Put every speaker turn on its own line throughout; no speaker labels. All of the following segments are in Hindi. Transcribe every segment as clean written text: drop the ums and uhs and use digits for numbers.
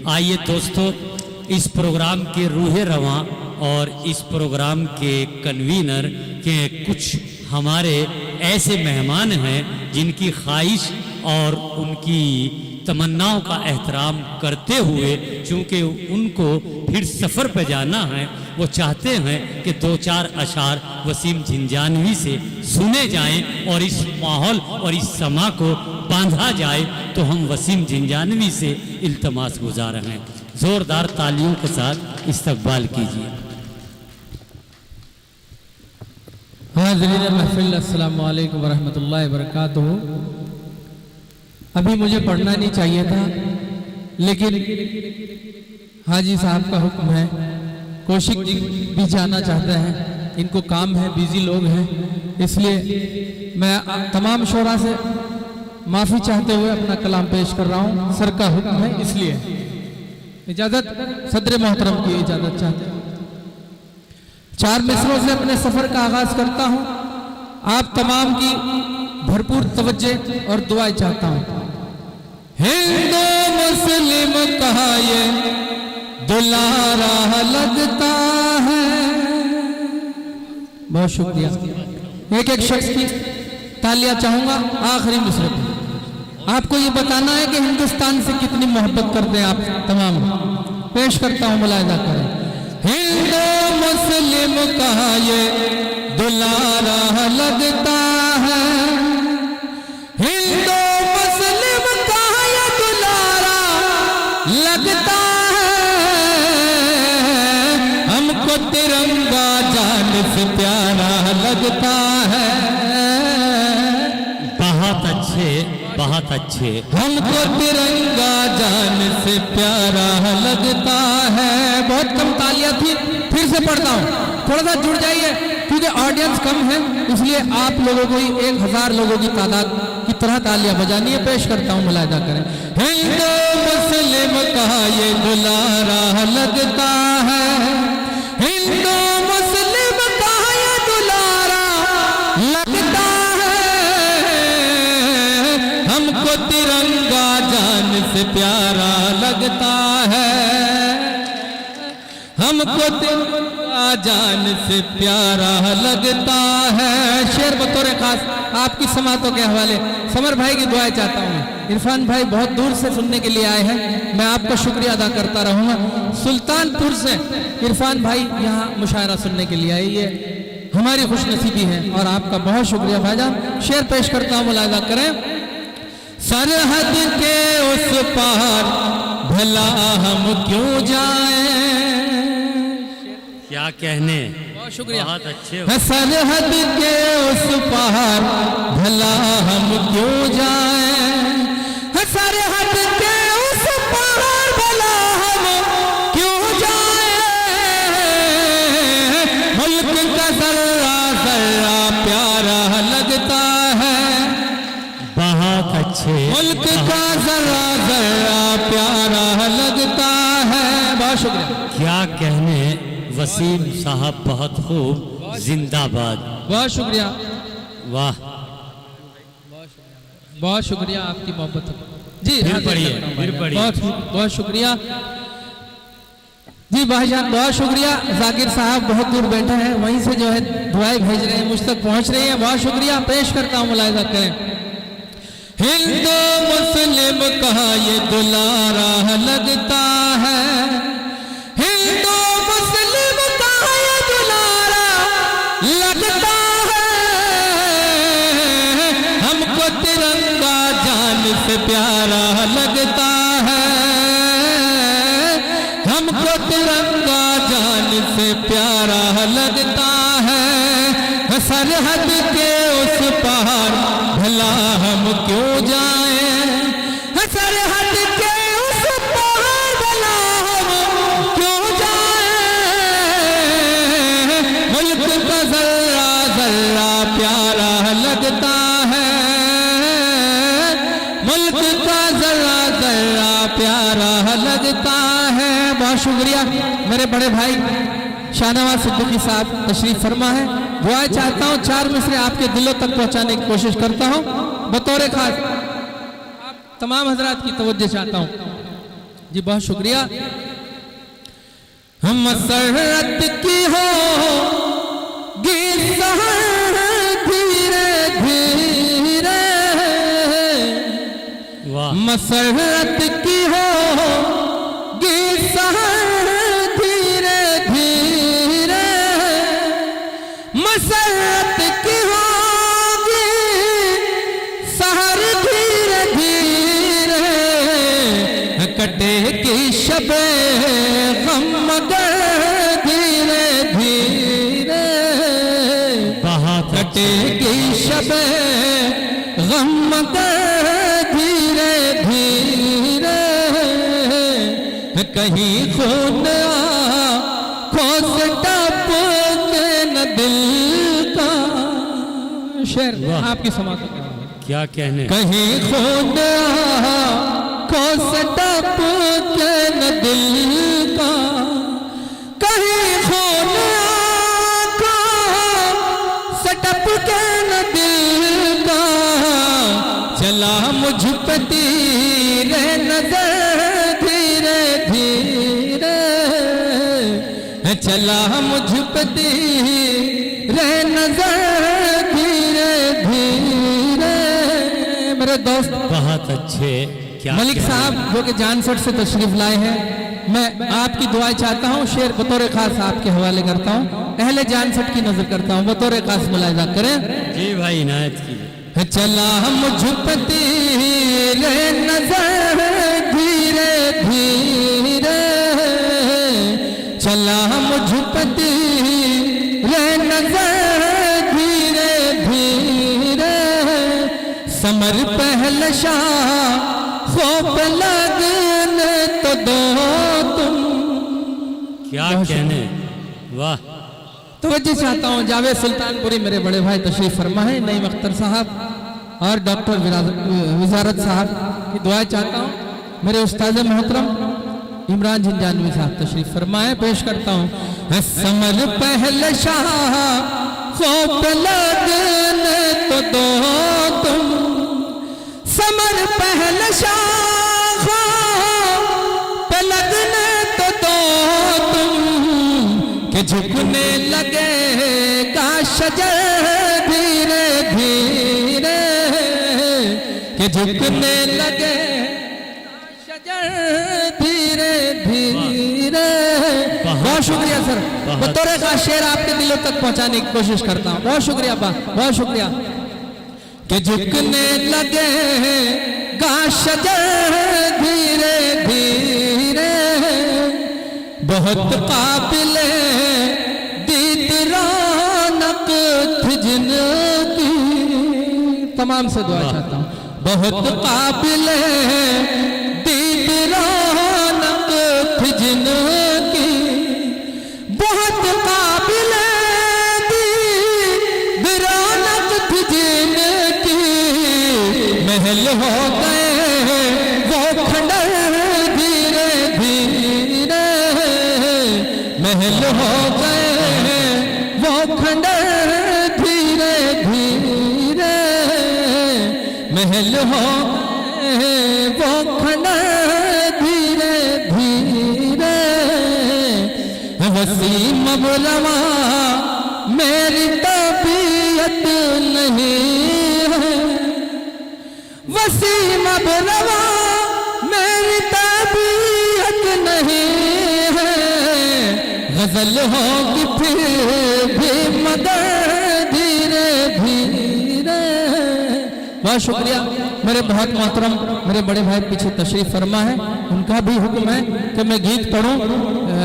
आइए दोस्तों, इस प्रोग्राम के रूहे रवां और इस प्रोग्राम के कन्वीनर के कुछ हमारे ऐसे मेहमान हैं जिनकी ख्वाहिश और उनकी तमन्नाओं का एहतराम करते हुए, चूँकि उनको फिर सफ़र पर जाना है, वो चाहते हैं कि दो चार अशार वसीम झिंझानवी से सुने जाएं और इस माहौल और इस समा को बांधा जाए। तो हम वसीम झिंझानवी से इल्तमास गुजार हैं, ज़ोरदार तालियों के साथ इस्तकबाल कीजिए।
हाज़रीन महफ़िल, अस्सलाम वालेकुम वरहमतुल्लाहि वबरकातुहू। अभी मुझे पढ़ना नहीं चाहिए था, लेकिन हाजी साहब का हुक्म है। कौशिक जी भी जाना चाहते हैं, इनको काम है, बिजी लोग हैं, इसलिए मैं तमाम शोरा से माफ़ी चाहते हुए अपना कलाम पेश कर रहा हूँ। सर का हुक्म है, इसलिए इजाज़त, सदर मोहतरम की इजाज़त चाहते हैं। चार मिसरों से अपने सफ़र का आगाज़ करता हूँ। आप तमाम की भरपूर तवज्जो और दुआएं चाहता हूँ। हिंदू मुस्लिम कहा ये दुलारा लगता है। बहुत शुक्रिया। एक एक शख्स की तालियां चाहूंगा आखिरी मिसरे पे। आपको ये बताना है कि हिंदुस्तान से कितनी मोहब्बत करते हैं आप तमाम। पेश करता हूँ, मुलाहिजा करें। हिंदू मुस्लिम कहा ये दुलारा लगता है। हिंदू मुस्लिम कहा ये दुलारा लगता है। हमको तिरंगा जान से प्यारा लगता है।
बहुत अच्छे, बहुत अच्छे।
हमको तिरंगा जान से प्यारा लगता है। बहुत कम तालियां थी, फिर से पढ़ता हूँ, थोड़ा सा जुड़ जाइए क्योंकि ऑडियंस कम है, इसलिए आप लोगों को 1000 लोगों की तादाद की तरह तालियां बजानी है। पेश करता हूँ, मुलाहिजा करें। हिंदू मुस्लिम कहा ये दुलारा लगता है। हिंदू मुस्लिम कहा ये दुलारा लगता है। हमको तिरंगा जान से प्यारा लगता है। हमको तिरंगा जान से प्यारा लगता है। शेर बतौर खास आपकी समातों के हवाले समर भाई की दुआएं चाहता हूँ। इरफान भाई बहुत दूर से सुनने के लिए आए हैं, मैं आपका शुक्रिया अदा करता रहूँगा। सुल्तानपुर से इरफान भाई यहाँ मुशायरा सुनने के लिए आए, ये हमारी खुशनसीबी है और आपका बहुत शुक्रिया भाईजान। शेर पेश करता हूँ, मुलाहिजा करें। सरहद के उस पार भला हम क्यों जाएं।
क्या कहने,
बहुत शुक्रिया,
बहुत अच्छे।
सरहद के उस पार भला हम क्यों जाएं। सरहद के उस पार भला हम क्यों जाएं। मुल्क का जर्रा जर्रा प्यारा लगता है।
बहुत अच्छे।
मुल्क का जर्रा जर्रा प्यारा लगता है। बहुत शुक्रिया।
क्या कहने वसीम साहब, बहुत खूब, जिंदाबाद।
बहुत शुक्रिया,
वाह,
बहुत शुक्रिया आपकी मोहब्बत जी।
फिर पढ़िए, फिर पढ़िए।
बहुत शुक्रिया जी भाईजान, बहुत शुक्रिया। जाकिर साहब बहुत दूर बैठे हैं, वहीं से जो है दुआएं भेज रहे हैं, मुझ तक पहुंच रही हैं। बहुत शुक्रिया। पेश करता हूँ, मुलाहिजा करें। हिंदू मुस्लिम कहा ये दुलारा लगता है। हिंदू मुस्लिम कहा ये दुलारा लगता है। हमको तिरंगा जान से प्यारा लगता है। हमको तिरंगा जान से प्यारा लगता है। सरहद के उस पार भला हम क्यों जाएं। सरहद के उस पार भला हम क्यों जाएं। मुल्क का जर्रा जर्रा प्यारा लगता है। मुल्क का जर्रा जर्रा प्यारा लगता है। बहुत शुक्रिया। मेरे बड़े भाई शाहनवाज सिद्दीकी साहब तशरीफ फरमा है, दुआ चाहता हूँ। 4 मिसरे आपके दिलों तक पहुँचाने की कोशिश करता हूँ। बतौर खास आप तमाम हजरात की तवज्जो चाहता हूँ। जी बहुत शुक्रिया। हम मसरत की हो धीरे धीरे,
वाह,
मसरत की हो धीरे धीरे, मसरत की होगी सहर धीरे धीरे, कटेगी शबे गम मगर धीरे धीरे, कटेगी शबे गम मगर धीरे धीरे, कहीं खून आँखों से टपके न दिल का। शेर आपकी समाप्त
क्या कहने।
कहीं खून आँखों से टपके न दिल का, कहीं खून आँखों से टपके न दिल का, चला मुझ पे तीरे नजर धीरे धीरे, चला मुझ पे तीरे नजर धीरे धीरे। मेरे दोस्त
बहुत अच्छे। क्या
मलिक
कहने।
साहब जो कि जानसठ से तशरीफ लाए हैं, मैं आपकी दुआएं चाहता हूँ। शेर बतौर खास आपके हवाले करता हूँ, अहले जानसठ की नजर करता हूँ, बतौर खास मुलाहिजा करें।
जी भाई इनायत कीजिए।
चला मुझ पे तीरे नजर धीरे धीरे, चला मुझ पे तीरे नजर धीरे धीरे, समर पहले शाह खोप लगने तो दो तुम।
क्या कहने। वाह,
तवज्जो चाहता हूँ जावेद सुल्तानपुरी मेरे बड़े भाई तशरीफ फरमा है, नईम अख्तर साहब और डॉक्टर विजारत साहब की दुआ चाहता हूँ। मेरे उस्ताद मोहतरम इमरान झंझानवी साहब तशरीफ फरमाए, पेश करता हूँ। समर पहले शाह खोप लगने तो दो तुम, समर पहले शाह खोप लगने तो दो तुम, कि झुकने लगेगा शजर धीरे धीरे, कि झुकने लगे शजर धीरे धीरे। बहुत शुक्रिया सर, बतौर का शेर आपके दिलों तक पहुंचाने की कोशिश करता हूँ। बहुत शुक्रिया बा, बहुत शुक्रिया। कि झुकने लगेगा शजर धीरे धीरे, बहुत काबिल दीद रौनक थी जिनकी। तमाम से दुआ चाहता हूँ। बहुत काबिल दीद रौनक थी जिनकी, बहुत काबिल दीद रौनक थी जिनकी, महल हो गए वो खंडर धीरे धीरे, महल हो गए वो खंडर धीरे धीरे, महल हो गए वो खंडर धीरे धीरे। वसीम बुलवा मेरी तबीयत नहीं है, वसीम बुलवा मेरी तबीयत नहीं है, गजल होगी फिर भी मगर धीरे धीरे। बहुत शुक्रिया। मेरे बहुत मोहतरम मेरे बड़े भाई पीछे तशरीफ फरमा है, उनका भी हुक्म है कि मैं गीत पढ़ूं।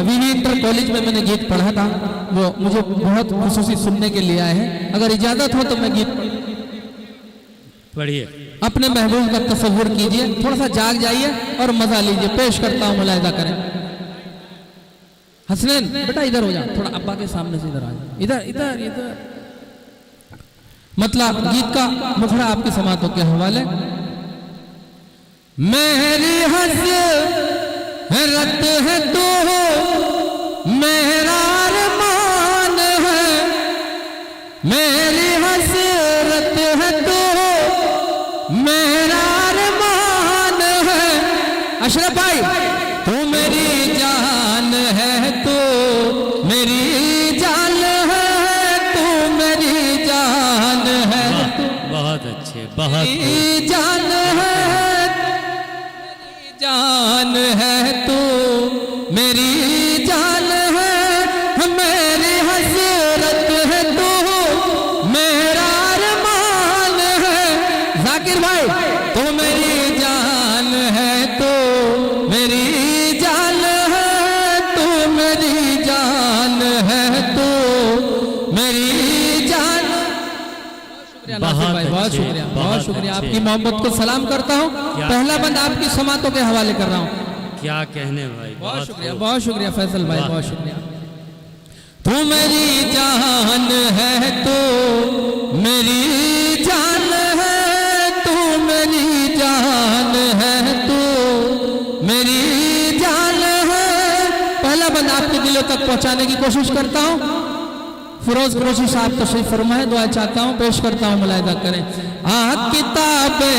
वीवी इंटर कॉलेज में मैंने गीत पढ़ा था, वो मुझे बहुत खुसूसी सुनने के लिए आए हैं। अगर इजाजत हो तो मैं गीत
पढ़िए।
अपने महबूब का तस्वुर कीजिए, थोड़ा सा जाग जाइए और मजा लीजिए। पेश करता हूँ, मुलाहिजा करें। हसनैन बेटा इधर हो जा, थोड़ा अब्बा के सामने से इधर आ जा, इधर इधर इधर। मतलब गीत का मुखड़ा आपकी समातों के हवाले। मेरी हसरत है तू, मेरा अरमान है, मेरी हसरत है तू, मेरा अरमान है। अशरफ भाई मेरी जान है, जान है तू मेरी जान है, मेरी हसरत है तू मेरा अरमान है। जाकिर भाई तू मेरी जान है, तू मेरी जान है, तू मेरी जान है, तू मेरी जान। शुक्रिया नासिर भाई, बहुत शुक्रिया, बहुत शुक्रिया। आपकी मोहब्बत को सलाम करता हूँ। पहला बंद आपकी समातों के हवाले कर रहा हूँ।
क्या कहने भाई,
बहुत शुक्रिया, बहुत शुक्रिया फैसल भाई, बहुत शुक्रिया। तू मेरी जान है, तू मेरी जान है, तू मेरी जान है, तू मेरी जान है। पहला बंद आपके दिलों तक पहुंचाने की कोशिश करता हूं। फिरोज कुरैशी साहब तशरीफ फरमाए, दुआ चाहता हूं, पेश करता हूं, मुलाहिदा करें। किताबें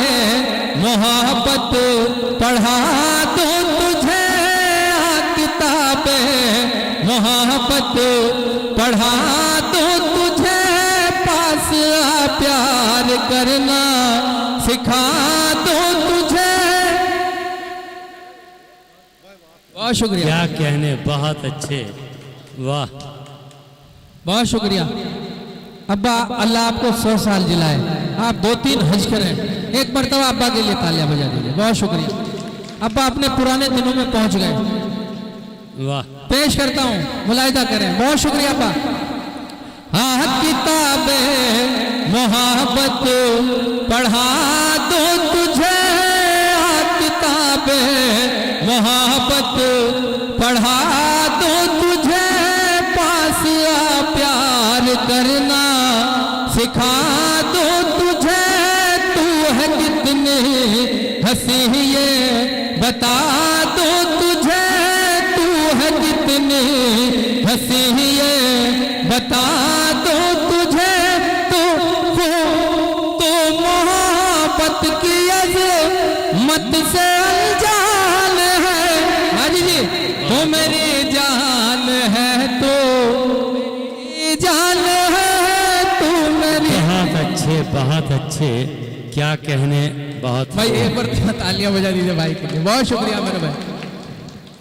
मोहब्बत पढ़ा दो तुझे, किताबें मोहब्बत पढ़ा दो तुझे, पास आ प्यार करना सिखा दो तुझे। बहुत शुक्रिया,
क्या कहने, बहुत अच्छे, वाह,
बहुत शुक्रिया। अब्बा अल्लाह आपको 100 साल जिलाए, आप 2-3 हज करें। एक मरतबा अब्बा के लिए तालियां बजा दीजिए। बहुत शुक्रिया। अब्बा अपने पुराने दिनों में पहुंच गए।
वाह,
पेश करता हूं, मुलाहिदा करें। बहुत शुक्रिया अब्बा। हाँ, किताबें मोहब्बत पढ़ा दो तुझे, किताबें मोहब्बत पढ़ा दो तुझे, पास आ प्यार करना सिखा दो तुझे। तू है कितनी हंसी ये बता दो तुझे, तू है कितनी हंसी ये बता दो तुझे। तो मोहब्बत की अज़मत से अनजान है। हाजी जी, तो मेरी जान है, तो मेरी जान है, तू मेरी।
बहुत अच्छे, बहुत अच्छे, क्या कहने, बहुत
भाई एक बार तालियां बजा दीजिए भाई के लिए। बहुत शुक्रिया मेरे भाई।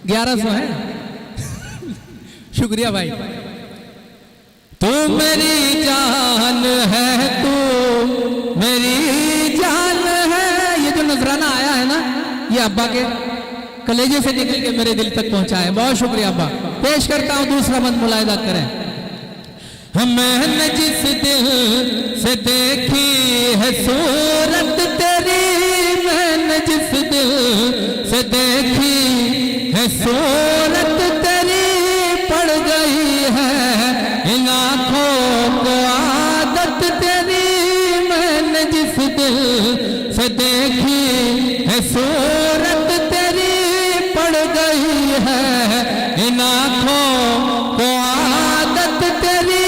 1100 है। शुक्रिया भाई। तू मेरी जान है, तू मेरी जान है। ये जो नजराना आया है ना, ये अब्बा के कलेजे से निकल के मेरे दिल तक पहुंचा है। बहुत शुक्रिया अब्बा। पेश करता हूं दूसरा बंद, मुलाहिदा करें। मैंने जिस दिल से देखी है सूरत तेरी, मैंने जिस दिल से देखी है सूरत तेरी, पड़ गई है इन आँखों को आदत तेरी। मैंने जिस दिल से देखी है सूरत तेरी, पड़ गई है इन आँखों को आदत तेरी।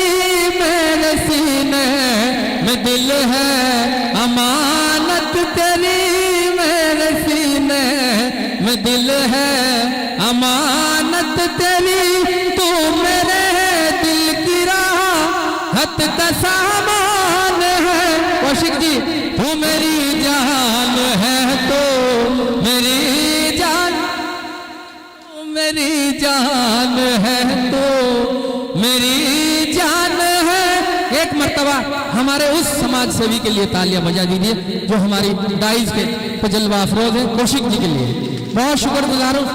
मेरे सीने में दिल है अमानत तेरी, मेरे सीने में दिल है अमानत तेरी। तू मेरे दिल की राहत का सामान है। कौशिक जी, तू मेरी जान है, तो मेरी जान, तू मेरी जान है, तो मेरी जान है। एक मर्तबा हमारे उस समाज सेवी के लिए तालियां बजा दीजिए जो हमारी दाइज के जलवा अफरोज है, कौशिक जी के लिए। बहुत शुक्रगुजार हूं,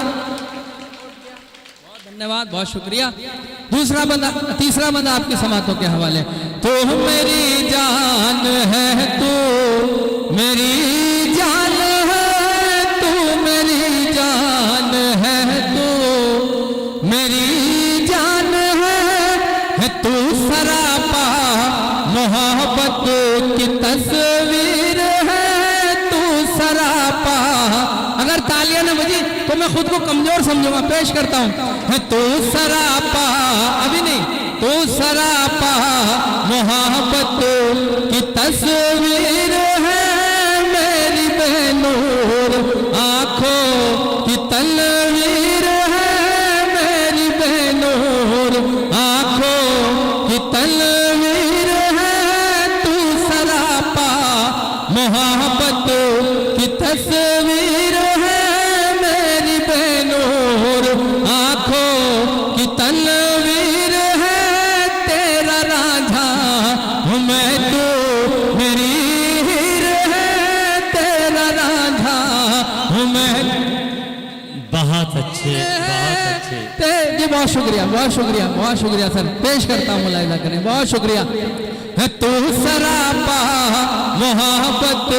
धन्यवाद, बहुत शुक्रिया। दूसरा बंदा, तीसरा बंदा आपकी समातों के हवाले। तो मेरी जान है, तू मेरी जान है, तू मेरी जान है, तू मेरी जान है। तू सरापा मोहब्बत की तस्वीर है, तू सरापा। अगर तालियां न बजी तो मैं खुद को कमजोर समझूंगा। पेश करता हूं। तू सरापा, अभी नहीं, तू सरापा मोहब्बत की तस्वीर है, मेरी बेनूर आंखों की तलवीर है, मेरी बेनूर आंखों की तलवीर है। तू सरापा मोहब्बत जी बहुत शुक्रिया, बहुत शुक्रिया, बहुत शुक्रिया सर। पेश करता हूँ, मुलाहिजा करें, बहुत शुक्रिया। तू सरापा मोहब्बत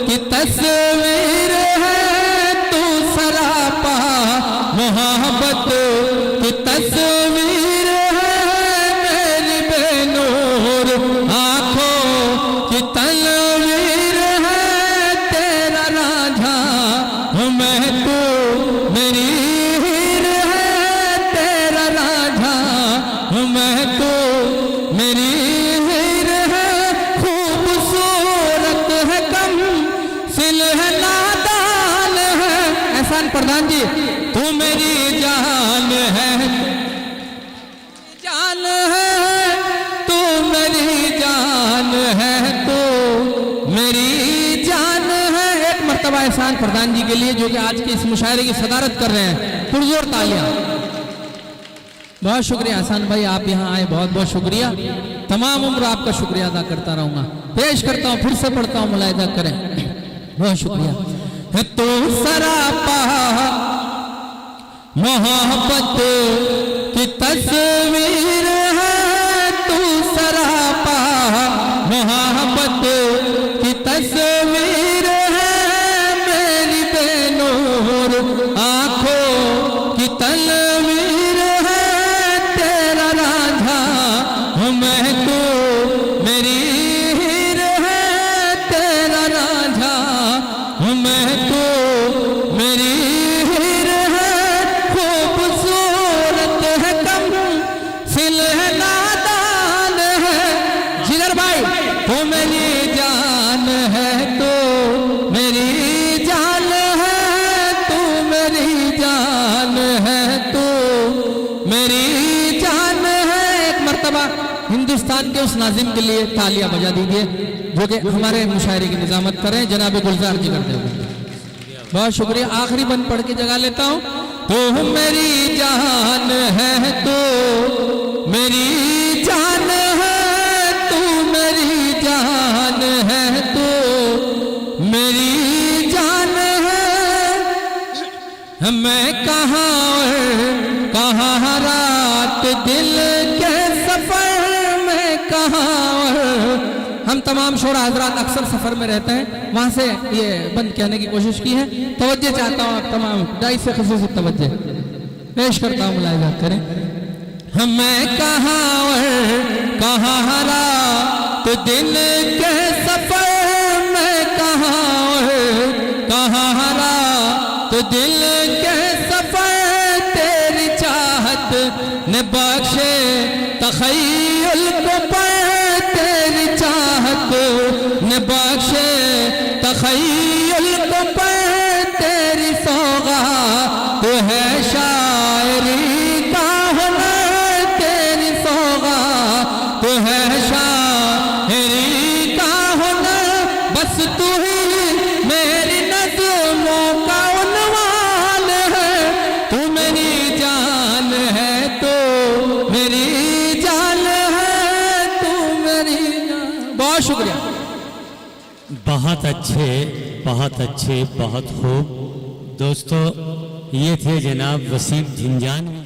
की तस्वीर है, तू सरापा मोहब्बत की तस्वीर है, मेरी बेनूर आंखों की तस्वीर है, तेरा रांझा हूँ मैं, तू मेरी हीर है, तेरा रांझा हूँ मैं, तू मेरी हीर है, खूबसूरत है कम सिल है नादान है। एहसान प्रधान जी, तू मेरी जान है, जान है, तू मेरी जान है, तू मेरी जान है। एक मर्तबा एहसान प्रधान जी के लिए जो कि आज के इस मुशायरे की सदारत कर रहे हैं, पुरजोर तालियां। बहुत शुक्रिया एहसान भाई, आप यहाँ आए, बहुत बहुत शुक्रिया। तमाम उम्र आपका शुक्रिया अदा करता रहूंगा। पेश करता हूँ, फिर से पढ़ता हूँ, मुलाहिजा करें। बहुत शुक्रिया। तो सरापा मोहब्बत की तस्वीर है, तू सरापा मोहब्बत की तस्वीर है, मेरी बेनूर आंखों की तस्वीर है, तेरा रांझा हूँ मैं, तू मेरी हीर है, तेरा रांझा हूँ मैं, तू मेरी हीर है, खूबसूरत है कम सिल है नादान है। जिगर भाई, तू मेरी जान है, तू मेरी जान है, तू मेरी जान है, तू मेरी जान है। एक मर्तबा हिंदुस्तान के उस नाजिम के लिए तालियां बजा दीजिए जो कि हमारे मुशायरे की निजामत करें, जनाब गुलजार जी करते हुए। बहुत शुक्रिया। आखिरी बंद पढ़ के जगा लेता हूँ। तू मेरी जान है, तू मेरी जान है, तू मेरी जान है, तू मेरी जान है। मैं कहाँ रात दिल के सफर में, कहाँ हम तमाम शोरा हजरात अक्सर सफर में रहते हैं, वहां से ये बंद कहने की कोशिश की है। तवज्जो चाहता हूँ आप तमाम दाई से खुसूसी तवज्जो पेश करता हूँ, मुलाहिजा करें। मैं कहाँ रात दिन के सफर में, कहाँ रात दिल के सफर, तेरी चाहत ने बख्शे तखय्युल को पर, तेरी चाहत ने बख्शे तखय्युल को पर, तेरी सौगात है शायरी का हुनर, तेरी सौगात है शायरी का हुनर, बस तू ही मेरी नज़्मों का उन्वान है, तू मेरी जान है, तो मेरी जान है, तू मेरी जान। बहुत शुक्रिया।
बहुत अच्छे, बहुत अच्छे, बहुत खूब। दोस्तों, ये थे जनाब वसीम झिंझानवी।